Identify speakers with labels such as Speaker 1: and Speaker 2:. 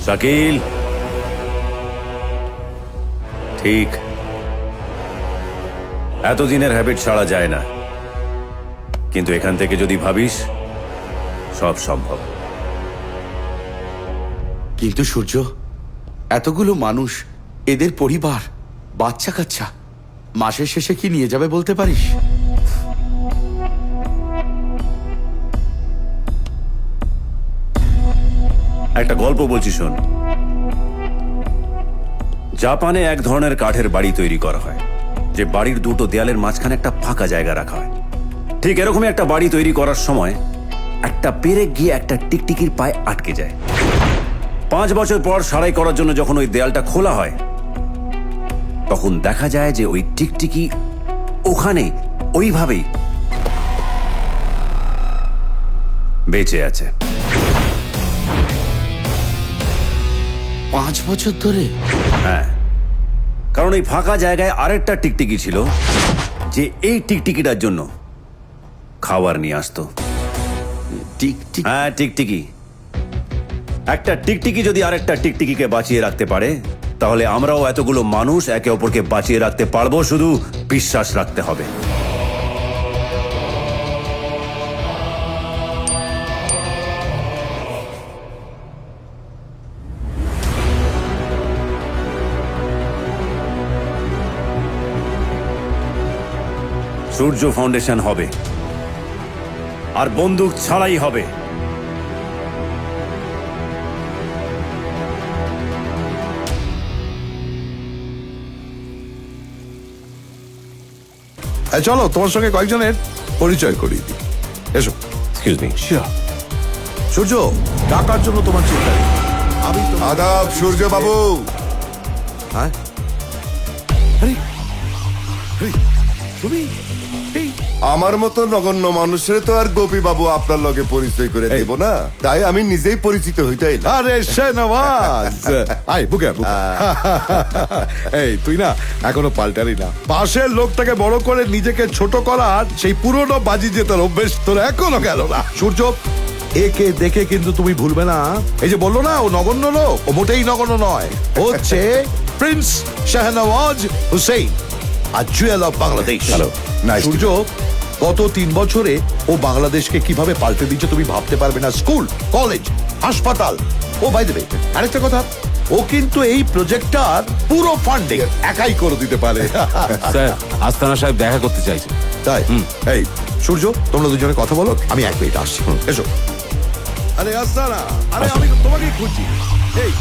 Speaker 1: শাকিল, ঠিক এতদিনের হ্যাবিট ছাড়া যায় না, কিন্তু এখান থেকে যদি ভাবিস সব সম্ভব।
Speaker 2: কিন্তু সূর্য, এতগুলো মানুষ, এদের পরিবার, বাচ্চা কাচ্চা, মাসের শেষে কি নিয়ে যাবে বলতে পারিস?
Speaker 1: একটা গল্প বলছি শোন। জাপানে এক ধরনের কাঠের বাড়ি তৈরি করা হয়, যে বাড়ির দুটো দেয়ালের মাঝখানে একটা ফাঁকা জায়গা রাখা হয়। ঠিক এরকমই একটা বাড়ি তৈরি করার সময় একটা পেরেক গিয়ে একটা টিকটিকির পায়ে আটকে যায়। 5 বছর পর সারাই করার জন্য যখন ওই দেয়ালটা খোলা হয়, তখন দেখা যায় যে ওই টিকটিকি ওখানে ওইভাবেই বেঁচে আছে।
Speaker 2: 5 বছর ধরে?
Speaker 1: হ্যাঁ, কারণ এই ফাঁকা জায়গায় আরেকটা টিকটিকি ছিল, যে এই টিকটিকিটার জন্য খাবার নিয়ে আসতো।
Speaker 2: টিকটিক?
Speaker 1: হ্যাঁ, টিকটিকি। একটা টিকটিকি যদি আরেকটা টিকটিকিকে বাঁচিয়ে রাখতে পারে, তাহলে আমরাও এতগুলো মানুষ একে অপরকে বাঁচিয়ে রাখতে পারবো, শুধু বিশ্বাস রাখতে হবে। সূর্য ফাউন্ডেশন হবে, আর বন্দুক ছাড়াই হবে।
Speaker 3: চলো তোমার সঙ্গে কয়েকজনের পরিচয় করিয়ে দিই। এসো।
Speaker 1: Excuse me.
Speaker 3: সূর্য, টাকার জন্য তোমার চিন্তা নেই। আমি তো
Speaker 4: আদাব সূর্য বাবু।
Speaker 3: হ্যাঁ, আরে আরে, তুমি এই
Speaker 4: আমার মতো নগণ্য মানুষের তো আর গোপী বাবু আপনার লগে পরিচয় করে দেব না, তাই আমি নিজেই পরিচিত হইতে এলাম।
Speaker 3: আরে শেহনওয়াজ, আয় বুকে বুকে। এই তুই না এখনো পাল্টালি না। পাশের লোকটাকে বড় করে নিজেকে ছোট করার সেই পুরনো বাজি জেতার অভ্যেস তোর এখনো গেল না। সূর্য, একে দেখে কিন্তু তুমি ভুলবে না, এই যে বললো না ও নগণ্য লোক, ও মোটেই নগণ্য নয়। ও হচ্ছে প্রিন্স শাহনওয়াজ হুসেইন, আর jewel of Bangladesh.
Speaker 4: Hello, nice to
Speaker 3: সূর্য, গত 3 বছরে ও বাংলাদেশকে কিভাবে পাল্টে দিচ্ছে তুমি ভাবতে পারবে না। স্কুল, কলেজ, হাসপাতাল। ও বাই দ্য ওয়ে, আরেকটা কথা, ও কিন্তু এই প্রজেক্টটার পুরো ফান্ডিং একাই করে দিতে পারে।
Speaker 5: স্যার, আস্তানা সাহেব দেখা করতে চাইছে।
Speaker 3: তাই? এই সূর্য, তোমরা দুজনে কথা বলো, আমি 1 মিনিট আসছি। এসো। আরে আস্তানা, আরে আমি তো তোমাকেই খুঁজছি। এই